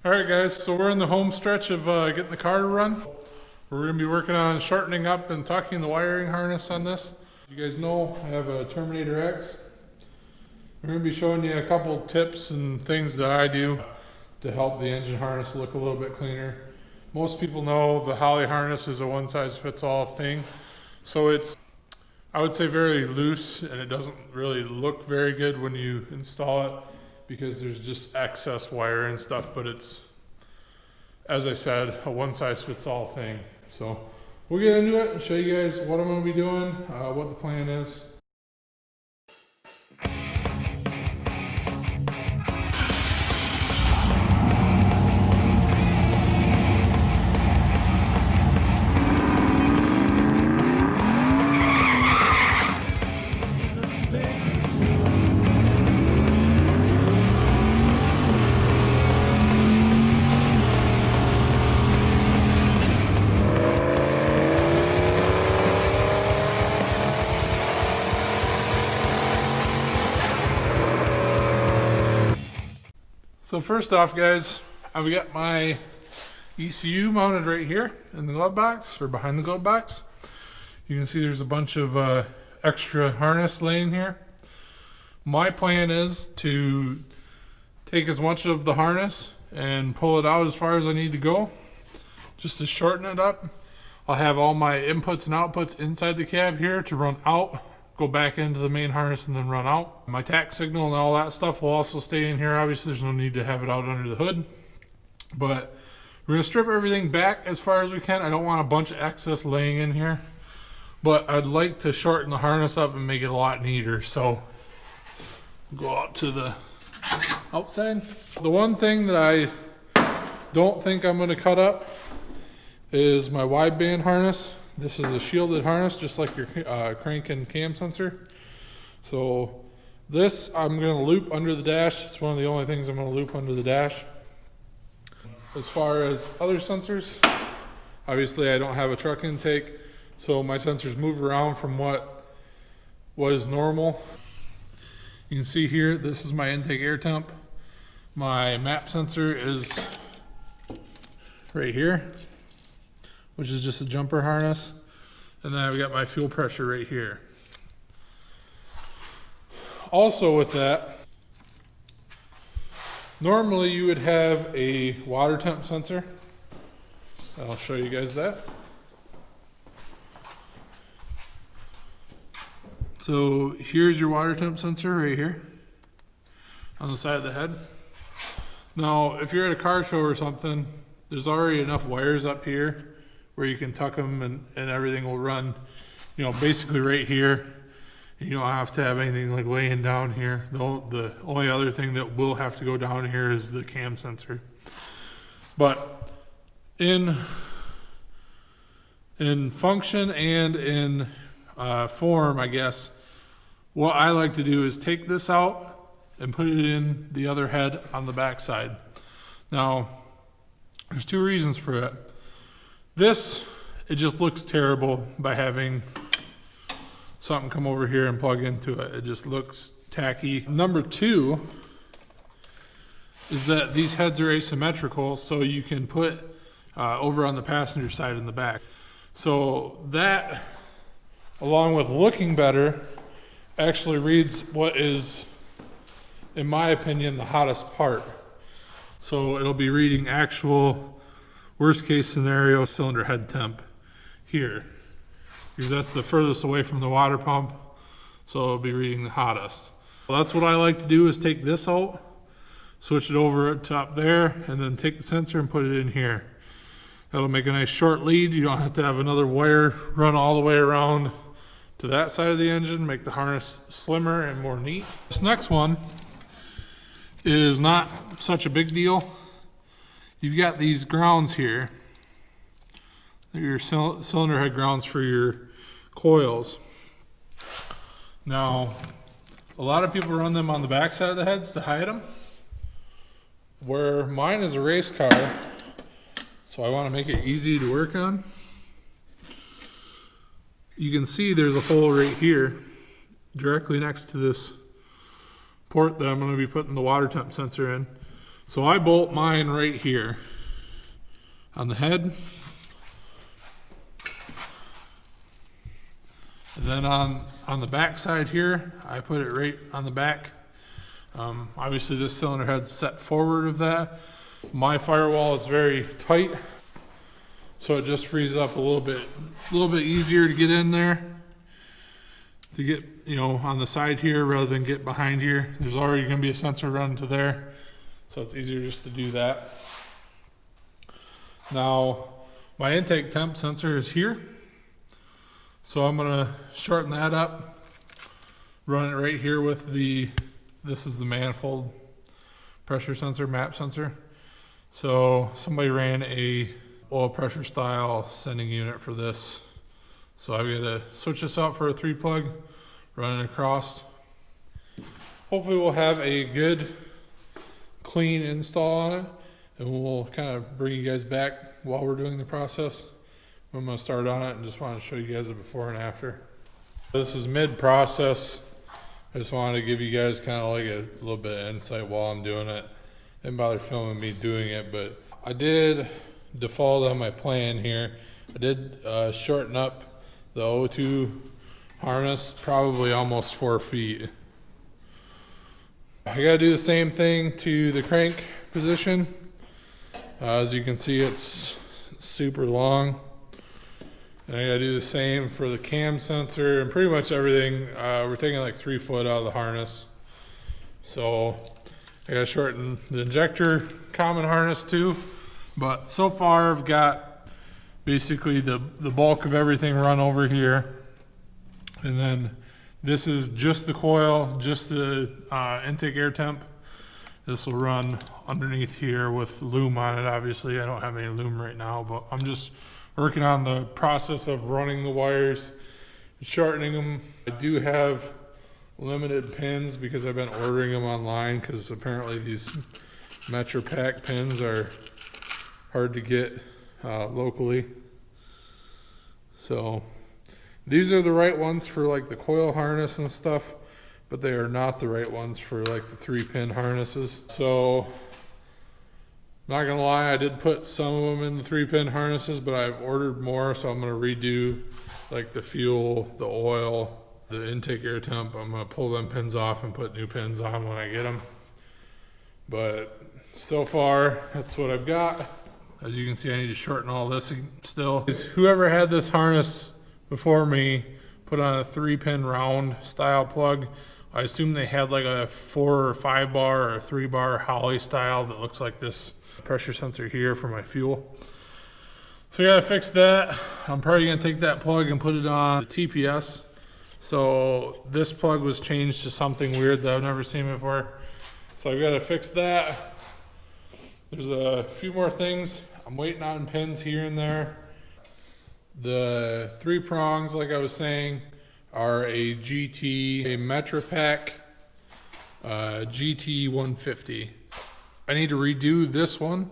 All right, guys, so we're in the home stretch of getting the car to run. We're going to be working on shortening up and tucking the wiring harness on this. You guys know I have a Terminator X. We're going to be showing you a couple tips and things that I do to help the engine harness look a little bit cleaner. Most people know the holley harness is a one-size-fits-all thing. So it's, I would say, very loose, and it doesn't really look very good when you install it because there's just excess wire and stuff, but it's, as I said, a one-size-fits-all thing. So we'll get into it and show you guys what I'm going to be doing, what the plan is. So first off, guys, I've got my ECU mounted right here in the glove box, or behind the glove box. You can see there's a bunch of extra harness laying here. My plan is to take as much of the harness and pull it out as far as I need to go, just to shorten it up. I'll have all my inputs and outputs inside the cab here to run out, go back into the main harness and then run out. My tack signal and all that stuff will also stay in here. Obviously there's no need to have it out under the hood, but we're going to strip everything back as far as we can. I don't want a bunch of excess laying in here, but I'd like to shorten the harness up and make it a lot neater. So go out to the outside. The one thing that I don't think I'm going to cut up is my wideband harness. This is a shielded harness, just like your crank and cam sensor. So this I'm going to loop under the dash. It's one of the only things I'm going to loop under the dash. As far as other sensors, obviously I don't have a truck intake, so my sensors move around from what is normal. You can see here, this is my intake air temp. My map sensor is right here, which is just a jumper harness. And then I've got my fuel pressure right here. Also with that, normally you would have a water temp sensor. I'll show you guys that. So here's your water temp sensor right here on the side of the head. Now, if you're at a car show or something, there's already enough wires up here where you can tuck them and everything will run, you know, basically right here. You don't have to have anything like laying down here. The only other thing that will have to go down here is the cam sensor. But in function and in form, I guess, what I like to do is take this out and put it in the other head on the back side. Now, there's two reasons for it. This, it just looks terrible by having something come over here and plug into it. It just looks tacky. Number two is that these heads are asymmetrical, so you can put over on the passenger side in the back. So that, along with looking better, actually reads what is, in my opinion, the hottest part. So it'll be reading actual worst case scenario cylinder head temp here, because that's the furthest away from the water pump, so it'll be reading the hottest. Well, that's what I like to do, is take this out, switch it over to up there, and then take the sensor and put it in here. That'll make a nice short lead. You don't have to have another wire run all the way around to that side of the engine, make the harness slimmer and more neat. This next one is not such a big deal. You've got these grounds here. They're your cylinder head grounds for your coils. Now, a lot of people run them on the back side of the heads to hide them. Where mine is a race car, so I want to make it easy to work on. You can see there's a hole right here, directly next to this port that I'm going to be putting the water temp sensor in. So I bolt mine right here on the head. And then on the back side here, I put it right on the back. Obviously this cylinder head's set forward of that. My firewall is very tight, so it just frees up a little bit easier to get in there. To get, you know, on the side here rather than get behind here. There's already going to be a sensor run to there, so it's easier just to do that. Now, my intake temp sensor is here, so I'm going to shorten that up, run it right here with this is the manifold pressure sensor, map sensor. So somebody ran a oil pressure style sending unit for this. So I've got to switch this out for a 3-plug, run it across. Hopefully we'll have a good, clean install on it, and we'll kind of bring you guys back while we're doing the process. I'm going to start on it and just want to show you guys a before and after. This is mid-process. I just wanted to give you guys kind of like a little bit of insight while I'm doing it. Didn't bother filming me doing it, but I did default on my plan here. I did shorten up the O2 harness, probably almost 4 feet. I gotta do the same thing to the crank position. As you can see, it's super long. And I gotta do the same for the cam sensor and pretty much everything. We're taking like 3 foot out of the harness. So I gotta shorten the injector common harness too. But so far I've got basically the bulk of everything run over here. And then this is just the coil, just the intake air temp. This will run underneath here with loom on it. Obviously I don't have any loom right now, but I'm just working on the process of running the wires, shortening them. I do have limited pins because I've been ordering them online, because apparently these Metro Pack pins are hard to get locally. So these are the right ones for like the coil harness and stuff, but they are not the right ones for like the 3-pin harnesses. So not gonna lie, I did put some of them in the 3-pin harnesses, but I've ordered more, so I'm gonna redo like the fuel, the oil, the intake air temp. I'm gonna pull them pins off and put new pins on when I get them. But so far, that's what I've got. As you can see, I need to shorten all this still. Whoever had this harness before me put on a 3-pin round style plug. I assume they had like a 4 or 5 bar or 3 bar holley style that looks like this pressure sensor here for my fuel. So I gotta fix that. I'm probably gonna take that plug and put it on the TPS. So this plug was changed to something weird that I've never seen before. So I've gotta fix that. There's a few more things. I'm waiting on pins here and there. The 3 prongs, like I was saying, are a GT, a Metro Pack GT 150. I need to redo this one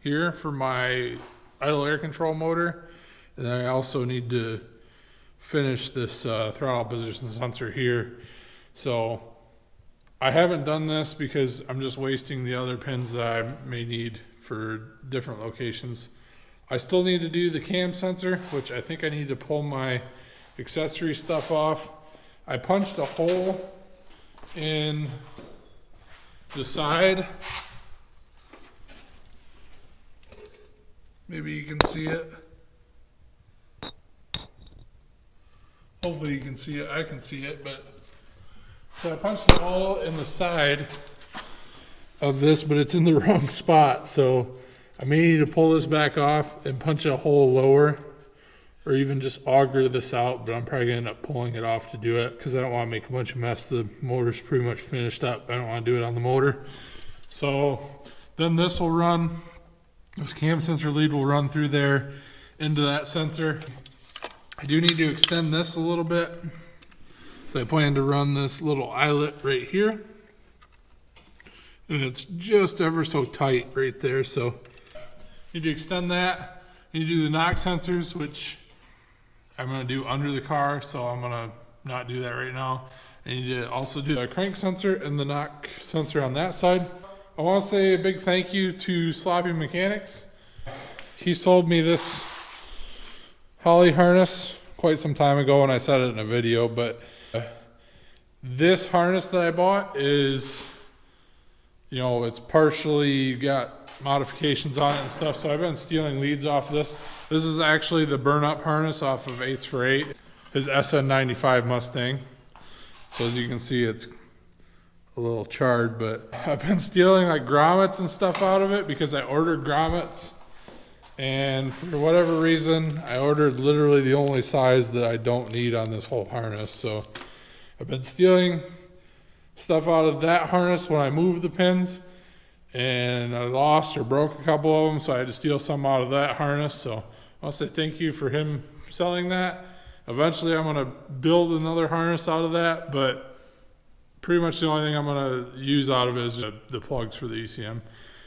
here for my idle air control motor. And then I also need to finish this throttle position sensor here. So I haven't done this because I'm just wasting the other pins that I may need for different locations. I still need to do the cam sensor, which I think I need to pull my accessory stuff off. I punched a hole in the side. Maybe you can see it. Hopefully you can see it. I can see it, but so I punched a hole in the side of this, but it's in the wrong spot. So I may need to pull this back off and punch a hole lower, or even just auger this out, but I'm probably gonna end up pulling it off to do it because I don't want to make a bunch of mess. The motor's pretty much finished up. I don't want to do it on the motor. So then this will run, this cam sensor lead will run through there into that sensor. I do need to extend this a little bit. So I plan to run this little eyelet right here. And it's just ever so tight right there. So need to extend that. Need to do the knock sensors, which I'm gonna do under the car. So I'm gonna not do that right now. I need to also do the crank sensor and the knock sensor on that side. I want to say a big thank you to Sloppy Mechanics. He sold me this holley harness quite some time ago, and I said it in a video, but this harness that I bought is, you know, it's partially got modifications on it and stuff, so I've been stealing leads off this. This is actually the burn-up harness off of 8s for 8, his SN95 Mustang. So as you can see, it's a little charred, but I've been stealing like grommets and stuff out of it because I ordered grommets, and for whatever reason, I ordered literally the only size that I don't need on this whole harness. So I've been stealing stuff out of that harness when I moved the pins, and I lost or broke a couple of them, so I had to steal some out of that harness. So I'll say thank you for him selling that. Eventually I'm going to build another harness out of that, but pretty much the only thing I'm going to use out of it is the plugs for the ECM,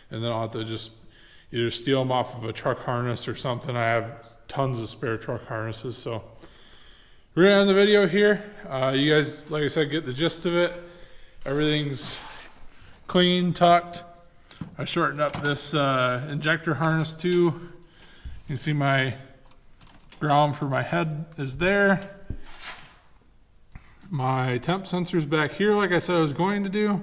and then I'll have to just either steal them off of a truck harness or something. I have tons of spare truck harnesses. So we're going to end the video here. You guys, like I said, get the gist of it. Everything's clean, tucked. I shortened up this injector harness too. You can see my ground for my head is there. My temp sensor's back here like I said I was going to do.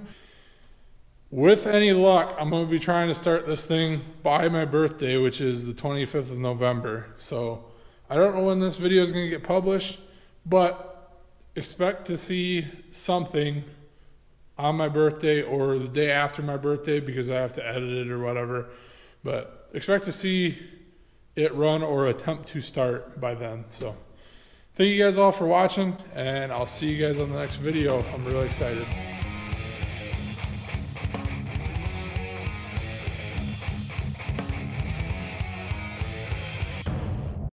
With any luck, I'm going to be trying to start this thing by my birthday, which is the 25th of November. So I don't know when this video is going to get published, but expect to see something on my birthday or the day after my birthday because I have to edit it or whatever. But expect to see it run or attempt to start by then. So thank you guys all for watching, and I'll see you guys on the next video. I'm really excited.